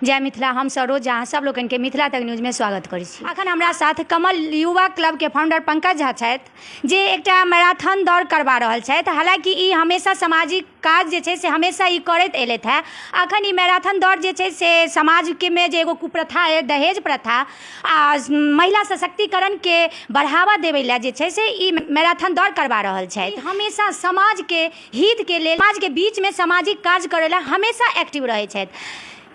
जय मिथिला। हम सरोज झा सब लोगन के मिथिला तक न्यूज में स्वागत करै छी। अखन हमरा साथ कमल युवा क्लब के फाउंडर पंकज झा छथि जे एकटा मैराथन दौड़ करवा रहल छथि। हालांकि ई हमेशा सामाजिक काज जे छै से हमेशा ई करैत एलथि है। अखन ई मैराथन दौड़ जे छै से समाज के में जे एगो कुप्रथा है दहेज प्रथा आ महिला सशक्तिकरण के बढ़ावा देवे ला जे छै से ई मैराथन दौड़ करवा रहल छथि। हमेशा समाज के हित के लेल समाज के बीच में सामाजिक काज करे ला हमेशा एक्टिव रहे छथि।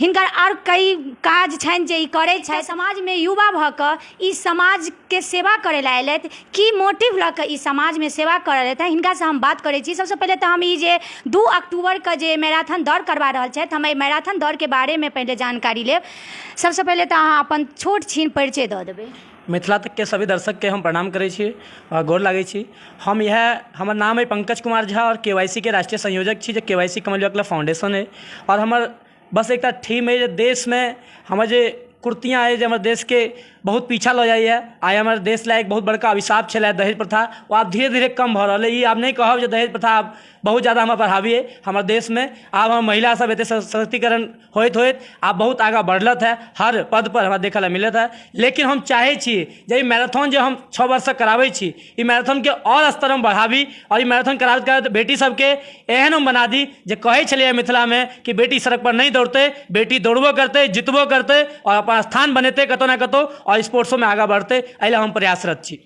हिनकर और कई काज छनि जे ई करै छथि। समाज में युवा भऽ कऽ ई समाज के सेवा करे ला एलथि। की मोटिव लऽ कऽ ई समाज में सेवा करल एलथि हिनका से हम बात करै छी। सबसे पहले तो हम ई जे 2 अक्टूबर के जे मैराथन दौड़ करवा रहल छथि हम मैराथन दौड़ के बारे में पहले जानकारी लेब। सबसे पहले तो अहाँ अपन छोट छीन परिचय दऽ देबै। मिथिला तक के सभी दर्शक के हम प्रणाम करै छी और गोर लागै छी। हम हमर नाम है पंकज कुमार झा और KYC के राष्ट्रीय संयोजक छी। जो KYC कमल युवा क्लब फाउंडेशन है और हमर बस एक थीम है जो देश में हमारे जे कुर्तियाँ है जो हमारे देश के बहुत पीछा लो जाइए। आइ हमारे देश ला एक बहुत बड़का अभिशाप छे दहेज प्रथा वो आप धीरे धीरे कम भ रहा है। ये आप नहीं कहब जो दहेज प्रथा आप बहुत ज़्यादा हमारे पर हावी है हमारे देश में। आप हम महिला सब एते सशक्तिकरण होत होत आप बहुत आगे बढ़लत है। हर पद पर हमारा देखा मिलत है। लेकिन हम चाहे छी जे मैराथन जो हम 6 वर्ष से करावे छी ई मैराथन के और स्तर में बढ़ावी और मैराथन करावत करावत बेटी सबके एहन हम बना दी जे कहे छलिए मिथिला में कि बेटी सड़क पर नहीं दौड़ते, बेटी दौड़बो करते, जितबो करते और अपन स्थान बनेते कतो ना कतो और स्पोर्ट्सों में आगे बढ़ते। एहि हम प्रयासरत छी।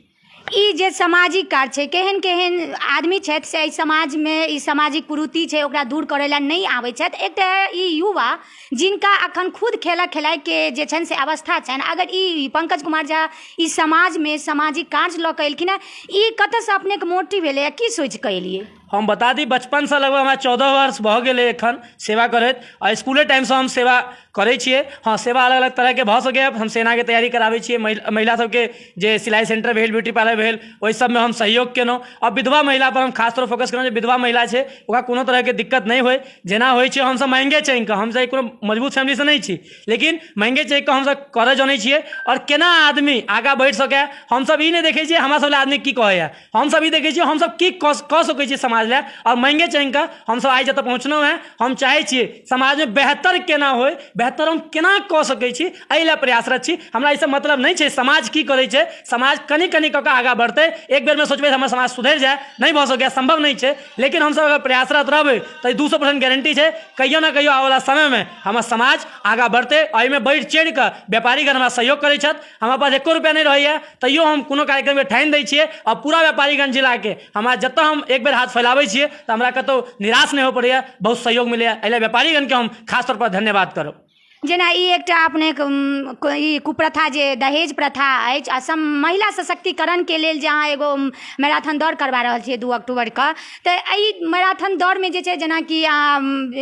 ई जे सामाजिक कार्य छै केहन केहन आदमी छथि से समाज में ई सामाजिक कुरीति छै ओकरा दूर करे ला नहीं आबै छथि। एकटा ई युवा जिनका अखन खुद खेलाइ के जे छनि से अवस्था छनि, अगर ई पंकज कुमार झा ई समाज में सामाजिक कार्य लऽ कऽ एलखिन है ई कतऽसँ अपने के मोटिव भेलै की सोचि कऽ एलियै? हम बता दी बचपन से लगभग हमारा 14 वर्ष भ गए एखन सेवा करत और स्कूले टाइम से हम सेवा करे छिए। हाँ, सेवा अलग अलग तरह के भ सके। हम सेना के तैयारी करावे छिए। महिला सबके जे सिलाई सेंटर भेल, ब्यूटी पार्लर भेल ओहि सब में हम सहयोग केलहुँ। और विधवा महिला पर हम खास तौर फोकस केलहुँ। विधवा महिला है ओकरा कोनो तरह के दिक्कत नहीं होय। जेना होइ छै हम सब महंगे चाहिए हम सब कोनो मजबूत फैमिली से नहीं छी लेकिन महंगे चाहिए हम सब करे जाने छिए और केना आदमी आगा बढ़ सके। हम सब ई नहीं देखे छिए हमरा सब आदमी की कहे हम सब ई देखे छिए हम सब की कऽ सकै छी समाज ले और महंगे चाहिए हम सब आइ जतऽ पहुँचलहुँ हैं। हम चाहे छिए समाज में बेहतर केना होय, बेहतर हम केना कऽ सकै छी एहि लेल प्रयासरत छी। हमरा ई सब मतलब नहीं छै समाज की करे छै, समाज कनी कनी कऽ के आगा बढ़ते। एक बेर में सोचबे हमर समाज सुधर जाए नहीं भ सके, संभव नहीं छै। लेकिन हम सब अगर प्रयासरत रहबै तो 200% गारंटी छै कहियो ना कहियो आने वाला समय में हमर समाज आगा बढ़ते। और एहिमे बढ़ि चढ़ि कऽ व्यापारीगण हमरा सहयोग करै छथि। हमरा पास 1 रुपया नहीं रहैए तैयो हम कोनो कार्यक्रम में ठानि दै छियै और पूरा व्यापारीगण जिला के हमरा जतऽ हम एक बेर हाथ फैलाबै छियै तो हमरा कतौ निराश नहीं हो पड़ैए, बहुत सहयोग मिलैए। एहि लेल व्यापारीगण के हम खास तौर पर धन्यवाद करब। जेना ई एकटा अपने ई कुप्रथा जे दहेज प्रथा अछि आ महिला सशक्तिकरण के लेल जे अहाँ एगो मैराथन दौड़ करवा रहल छियै 2 अक्टूबर के तऽ एहि मैराथन दौड़ में जे छै जेना कि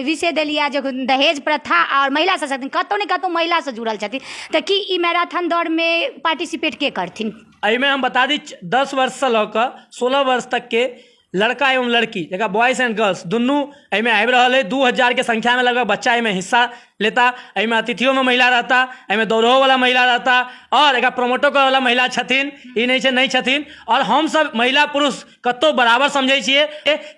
विषय देलिए जे दहेज प्रथा और महिला सशक्तिकरण कतौ ने कतौ महिला से जुड़ल छथिन तऽ की ई मैराथन दौड़ में पार्टिसिपेट के करथिन? एहिमे हम बता दी 10 वर्ष से लऽ कऽ 16 वर्ष तक के लड़का एवं लड़की जगह बॉयज़ एंड गर्ल्स दुनू एहिमे आबि रहल है। 2000 के संख्या में लगभग बच्चा एहिमे हिस्सा लेता। एहिमे अतिथियों में महिला रहता, एहिमे दौड़ो वाला महिला रहता और एक प्रमोटो करे वाला महिला छथिन। ई नहीं छै नहीं छथिन। और हम सब महिला पुरुष कतो बराबर समझे छिए।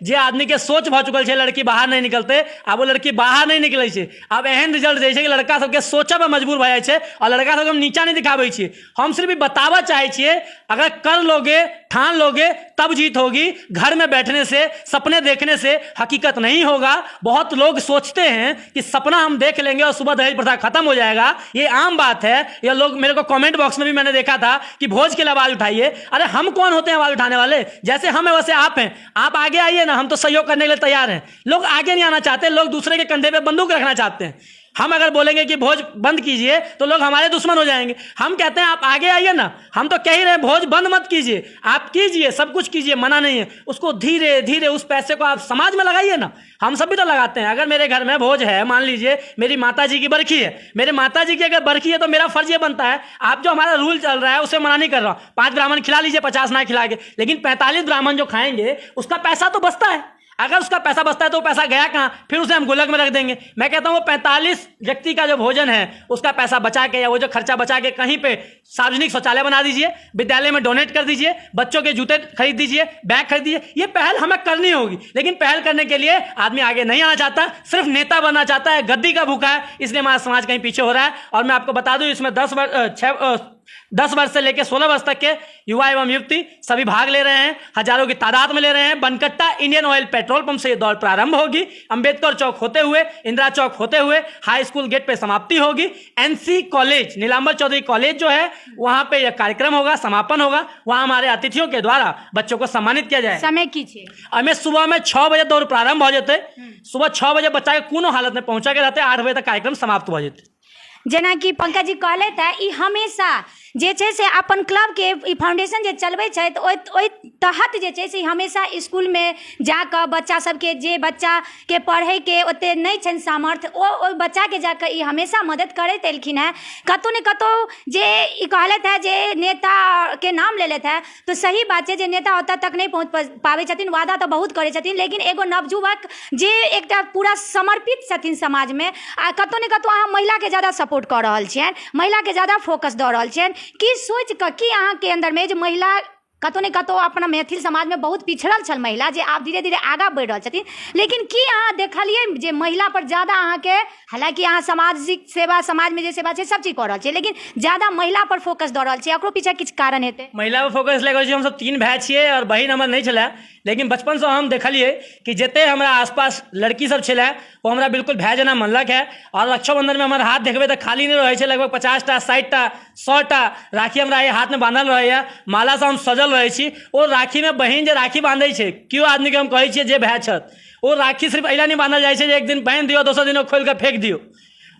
जे आदमी के सोच भ चुकल छै लड़की बाहर नहीं निकलते आब वो लड़की बाहर नहीं निकले छै। आब एहन रिजल्ट दै छै कि लड़का सबके सोचऽ पर मजबूर भऽ जाइ छै और लड़का सबके हम नीचा नहीं दिखाबै छिए। हम सिर्फ बतावा चाहे छिए अगर कर लोगे, ठान लोगे तब जीत होगी। घर में बैठने से, सपने देखने से हकीकत नहीं होगा। बहुत लोग सोचते हैं कि सपना हम देख लेंगे और सुबह दहेज प्रथा खत्म हो जाएगा। ये आम बात है। ये लोग मेरे को कमेंट बॉक्स में भी मैंने देखा था कि भोज के लिए आवाज उठाइए। अरे हम कौन होते हैं आवाज उठाने वाले? जैसे हम है वैसे आप हैं। आप आगे आइए ना, हम तो सहयोग करने के लिए तैयार हैं। लोग आगे नहीं आना चाहते, लोग दूसरे के कंधे पे बंदूक रखना चाहते हैं। हम अगर बोलेंगे कि भोज बंद कीजिए तो लोग हमारे दुश्मन हो जाएंगे। हम कहते हैं आप आगे आइए ना, हम तो कह ही रहे हैं भोज बंद मत कीजिए, आप कीजिए, सब कुछ कीजिए, मना नहीं है। उसको धीरे धीरे उस पैसे को आप समाज में लगाइए ना। हम सब भी तो लगाते हैं। अगर मेरे घर में भोज है, मान लीजिए मेरी माता जी की बरखी है, मेरे माता जी की अगर बरखी है तो मेरा फर्ज ये बनता है, आप जो हमारा रूल चल रहा है उसे मना नहीं कर रहा हूँ। 5 ब्राह्मण खिला लीजिए, 50 ना खिला के, लेकिन 45 ब्राह्मण जो खाएंगे उसका पैसा तो बचता है। अगर उसका पैसा बचता है तो वो पैसा गया कहाँ, फिर उसे हम गुल्लक में रख देंगे। मैं कहता हूँ वो 45 व्यक्ति का जो भोजन है उसका पैसा बचा के या वो जो खर्चा बचा के कहीं पे सार्वजनिक शौचालय बना दीजिए, विद्यालय में डोनेट कर दीजिए, बच्चों के जूते खरीद दीजिए, बैग खरीद दीजिए। ये पहल हमें करनी होगी, लेकिन पहल करने के लिए आदमी आगे नहीं आना चाहता, सिर्फ नेता बनना चाहता है, गद्दी का भूखा है, इसलिए हमारा समाज कहीं पीछे हो रहा है। और मैं आपको बता दूं इसमें 10 वर्ष से लेकर 16 वर्ष तक के युवा एवं युवती सभी भाग ले रहे हैं, हजारों की तादाद में ले रहे हैं। Bankatta Indian oil petrol pump से ये दौड़ प्रारंभ होगी, अंबेडकर चौक होते हुए, इंदिरा चौक होते हुए हाई स्कूल गेट पे समाप्ति होगी। NC college, Nilambar Chaudhary college जो है वहां पे यह कार्यक्रम होगा, समापन होगा। वहां हमारे अतिथियों के द्वारा बच्चों को सम्मानित किया जाए। समय कीजिए, हमें सुबह में 6 बजे दौड़ प्रारंभ हो जाते, सुबह 6 बजे बच्चा के कोनो हालत में पहुंचा के रहते, 8 बजे तक कार्यक्रम समाप्त हो जाते। जेना कि पंकज जी कहले था ई हमेशा जे छै से अपन क्लब के ई फाउंडेशन जे चलबै छै तऽ ओहि तहत जे छै से हमेशा स्कूल में जाकर बच्चा सबके जे बच्चा के पढ़े के ओते नहीं छनि सामर्थ्य ओ बच्चा के जाकर ई हमेशा मदद करैत एलखिन है। कतौ ने कतौ जे ई कहलथि है जे नेता के नाम ले लेते हैं तो सही बात है, जे नेता ओतऽ तक नहीं पहुँच पाबै छथिन, वादा तो बहुत करै छथिन, लेकिन एगो नवयुवक जे एकटा पूरा समर्पित छथिन समाज में, आ कतौ ने कतौ अहाँ महिला के ज्यादा सपोर्ट कऽ रहल छियनि, महिला के ज्यादा फोकस दऽ रहल छियनि। की सोच कऽ की अहाँके अंदरमे जे महिला कतौ ने कतौ अपना मैथिल समाज में बहुत पिछड़ल छल महिला, जे आब धीरे धीरे आगाँ बढ़ि रहल छथिन, लेकिन की अहाँ देखलियै जे महिला पर ज्यादा अहाँके, हालांकि अहाँ सामाजिक सेवा, समाज में जे सेवा छै सब चीज कऽ रहल छियै, लेकिन ज्यादा महिला पर फोकस दऽ रहल छियै, एकरो पीछे किछु कारण हेतै? महिला पर फोकस लगे हम सब 3 भाई छियै और बहिन हमर नहीं छलै, लेकिन बचपन से हम देखलिए कि जते हमरा आसपास लड़की सब छलै वो हमरा बिल्कुल भाई जना मानलक है। और रक्षाबंधन में हमारे हाथ देखबे तो खाली नहीं रहे, लगभग 50टा 60टा 100टा राखी हमरा हाथ में बांधल रहे, माला से हम सजल रहे छी। ओ राखी में बहन जे राखी बांधे छै, क्यों आदमी के हम कहे छियै जे भाई छत, ओ राखी सिर्फ एला नहीं बांधल जाए छै जे एक दिन बांध दियो दोसर दिन खोल के फेंक दियो।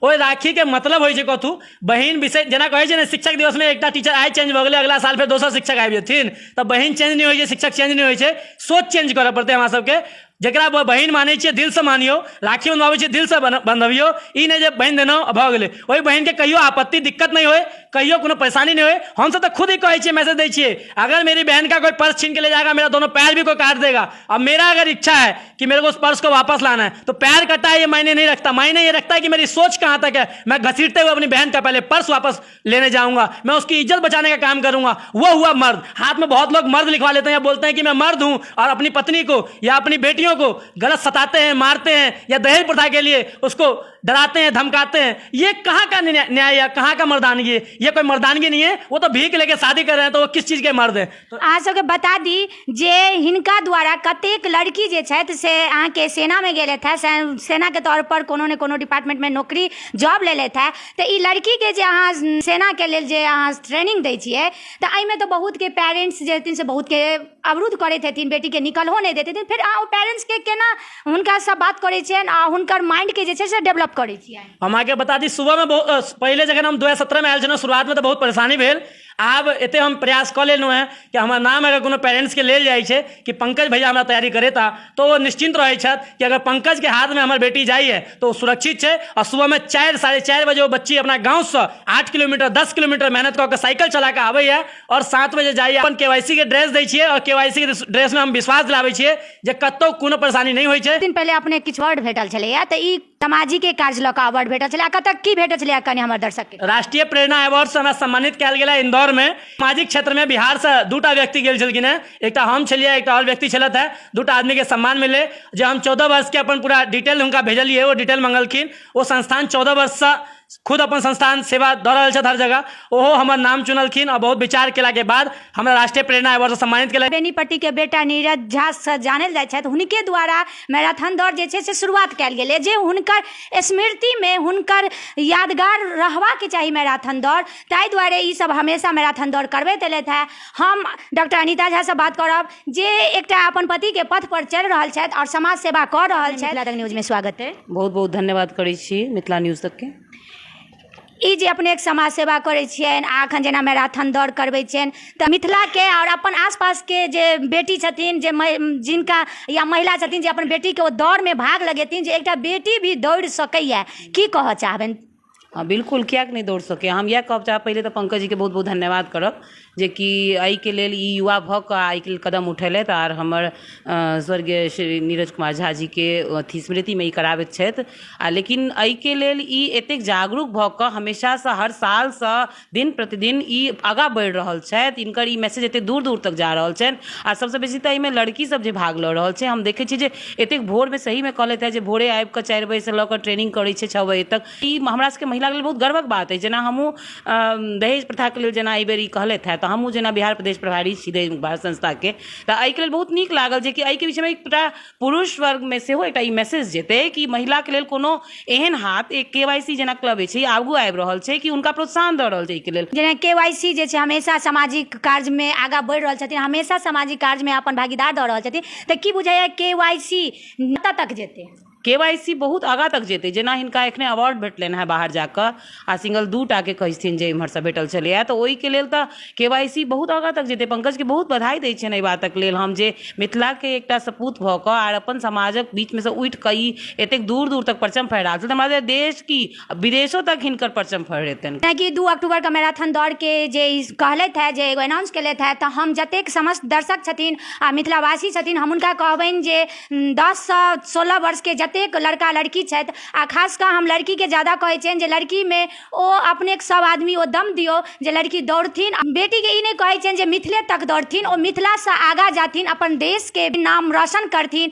ओहि राखी के मतलब होइ छै कथु बहिन विषय, जेना कहै छै ने शिक्षक दिवस में एकटा टीचर आइ चेंज भऽ गेलै, अगला साल फेर दोसर शिक्षक आबि जेथिन, तऽ बहिन चेंज नहीं होइ छै, शिक्षक चेंज नहीं होइ छै, सोच चेंज करऽ पड़तै हमरा सबके। जकरा बहिन मानै छियै दिल से मानियो, राखी बंधवाबै छियै दिल से बंधबियो, ई नहीं जे बहिन देनौ भऽ गेलै। ओहि बहिन के कहियो आपत्ति दिक्कत नहीं होए, कहियो कोनो परेशानी नहीं होए। हम सब तो खुद ही कहै छियै, मैसेज दै छियै, अगर मेरी बहन का कोई पर्स छीन के ले जाएगा, मेरा दोनों पैर भी कोई काट देगा, अब मेरा अगर इच्छा है कि मेरे को उस पर्स को वापस लाना है तो पैर कटा है ये मायने नहीं रखता, मायने ये रखता है कि मेरी सोच कहाँ तक है। मैं घसीटते हुए अपनी बहन का पहले पर्स वापस लेने जाऊंगा, मैं उसकी इज्जत बचाने का काम करूंगा। वो हुआ मर्द। हाथ में बहुत लोग मर्द लिखवा लेते हैं या बोलते हैं कि मैं मर्द हूं, और अपनी पत्नी को या अपनी बेटियों को गलत सताते हैं, मारते हैं, या दहेज प्रथा के लिए उसको डराते हैं, धमकाते हैं। ये कहाँ का न्याय है, कहाँ का मर्दानगी है? ये कोई मर्दानगी नहीं है, वो तो भीख लेके शादी कर रहे हैं, तो वो किस चीज के मर्द है? तो अहाँ सबके बता दी जे हिनका द्वारा कतेक लड़की जे छथि से अहाँके सेना में गेले थे, सेना के तौर पर कोनो ने कोनो डिपार्टमेंट में नौकरी जॉब ले लेते हैं, तो ई लड़की के जे अहाँ सेना के लेल जे अहाँ ट्रेनिंग दै छियै, तो एहिमे तो बहुत के पेरेंट्स जे हथिन से बहुत के अवरुद्ध करैत हथिन, बेटी के निकलहो नहीं देते हथिन। फिर अहाँ पेरेंट्स के केना हुनका सब बात करै छियनि आ हुनकर माइंड के जे छै से डेवलप करै छियै? हम आगे बता दी, सुबह में पहले जखन हम 2017 में आयल छलहुँ, शुरुआत में तो बहुत परेशानी भेल। आब एते हम प्रयास कऽ लेलहुँ हैं कि हमार नाम अगर कोनो पेरेंट्स के लेल जाइ छै कि पंकज भैया हमरा तैयारी करेता, तो वो निश्चिंत रहै छथि कि अगर पंकज के हाथ में हमर बेटी जाइए तो वो सुरक्षित छै। और सुबह में 4 साढ़े 4 बजे वो बच्ची अपना गाँव से 8 किलोमीटर 10 किलोमीटर मेहनत कऽ के साइकिल चला के आबैए और 7 बजे जाइए। अपन KYC के ड्रेस दै छियै और KYC के ड्रेस में हम विश्वास दिलाबै छियै जे कतौ कोनो परेशानी नहीं होइ छै। दिन पहले अपने किछु वर्ड भेटल छलैया, तऽ ई सामाजिक कार्य लऽ कऽ अवार्ड भेटल छलै, कतऽ की भेटल छलै कनि हमर दर्शक के? राष्ट्रीय प्रेरणा अवार्ड से हमरा सम्मानित कयल गेल इंदौर में। सामाजिक क्षेत्र में बिहार से 2टा व्यक्ति गेल छलखिन हैं, एकटा हम छलियै, एकटा और व्यक्ति छलथि है। 2टा आदमी के सम्मान मिले, जे हम 14 वर्ष के अपन पूरा डिटेल हुनका भेजलियै, वो डिटेल मंगलखिन। वो संस्थान 14 वर्ष से खुद अपन संस्थान सेवा दऽ रहल छथि हर जगह, ओहो हमर नाम चुनलखिन और बहुत विचार केला के बाद हमरा राष्ट्रीय प्रेरणा अवार्ड से सम्मानित केलक। बेनीपट्टी के बेटा नीरज झा से जानल जाइ छथि, हुनके द्वारा मैराथन दौड़ जे छै से शुरुआत कयल गेलै, जे हुनकर स्मृति में हुनकर यादगार रहबाक चाही मैराथन दौड़, ताहि दुआरे ई सब हमेशा मैराथन दौड़ करबैत एलथि है। हम डॉक्टर अनीता झा से बात करब, जे एकटा अपन पति के पथ पर चलि रहल छथि और समाज सेवा कऽ रहल छथि। मिथिला तक न्यूज में स्वागत है। बहुत बहुत धन्यवाद करै छी मिथिला न्यूज तक के। ई जे अपने एक समाज सेवा करै छियनि आ एखन जेना मैराथन दौड़ करबै छियनि, तऽ मिथिला के और अपन आसपास के जे बेटी छथिन, जे जिनका या महिला छथिन जे अपन बेटी के ओ दौड़ में भाग लगेथिन, जे एकटा बेटी भी दौड़ सकैया, की कहऽ चाहबनि? हाँ बिल्कुल, किएक नहीं दौड़ सके। हम इएह कहब चाहब, पहिले तऽ पंकज जी के बहुत बहुत धन्यवाद करब जे कि एहिके लेल ई युवा भऽ कऽ आइके लेल कदम उठेलथि आर हमर स्वर्गीय श्री नीरज कुमार झा जी के अथी स्मृतिमे ई कराबैत छथि। आ लेकिन एहिके लेल ई एतेक जागरूक भऽ कऽ हमेशासँ हर सालसँ दिन प्रतिदिन ई आगाँ बढ़ि रहल छथि। हिनकर ई मैसेज एतेक दूर दूर तक जा रहल छनि। आ सबसँ बेसी तऽ एहिमे लड़कीसभ जे भाग लऽ रहल छै, हम देखै छी जे एतेक भोरमे सहीमे कहलथि है जे भोरे आबि कऽ 4 बजेसँ लऽ कऽ ट्रेनिंग करै छै 6 बजे तक। ई हमरा सबके महिला के लेल बहुत गर्वक बात है। जेना हमहूँ दहेज प्रथाके लेल जेना एहि बेर ई कहलथि है, तऽ हमहूँ जेना बिहार प्रदेश प्रभारी छी दहेज मुक्त भारत संस्थाके, तऽ एहिके लेल बहुत नीक लागल जे कि एहिके विषयमे एकटा पुरुष वर्गमे सेहो एकटा ई मैसेज जेतै कि महिलाके लेल कोनो एहन हाथ एक KYC जेना क्लब छै आगू आबि रहल छै कि हुनका प्रोत्साहन दऽ रहल छै एहिके लेल। जेना KYC जे छै हमेशा सामाजिक कार्यमे आगाँ बढ़ि रहल छथिन, हमेशा सामाजिक कार्यमे अपन भागीदार दऽ रहल छथिन, तऽ की बुझाइए KYC कतऽ तक जेतै? KYC बहुत आगाँ तक जेतै। जेना हिनका एखने अवार्ड भेटलनि हैं बाहर जाकऽ, आ सिंगल 2टा के कहथिन जे इम्हरसँ भेटल छलैए, तऽ ओहिके लेल तऽ KYC बहुत आगाँ तक जेतै। पंकजके बहुत बधाई दै छियनि एहि बातक लेल, हम जे मिथिलाके एकटा सपूत भऽ कऽ आर अपन समाजक बीचमे सँ उठि कऽ ई एतेक दूर दूर तक परचम फहरा रहल छै, तऽ हमरा देश की विदेशों तक हिनकर परचम फहरेतनि। जेनाकि 2 अक्टूबर के मैराथन दौड़ के जे कहलथि है, जे एगो अनाउंस केलथि है, तऽ हम जतेक समस्त दर्शक छथिन आ मिथिलावासी छथिन, हम हुनका कहबनि जे 10 सँ 16 वर्ष के जतेक लड़का लड़की छथि, आ खास कऽ हम लड़कीके ज्यादा कहै छियनि जे लड़कीमे ओ अपने सब आदमी ओ दम दियौ जे लड़की दौड़थिन। बेटीके ई नहि कहै छियनि जे मिथिले तक दौड़थिन, ओ मिथिलासँ आगाँ जाथिन, अपन देशके नाम रोशन करथिन।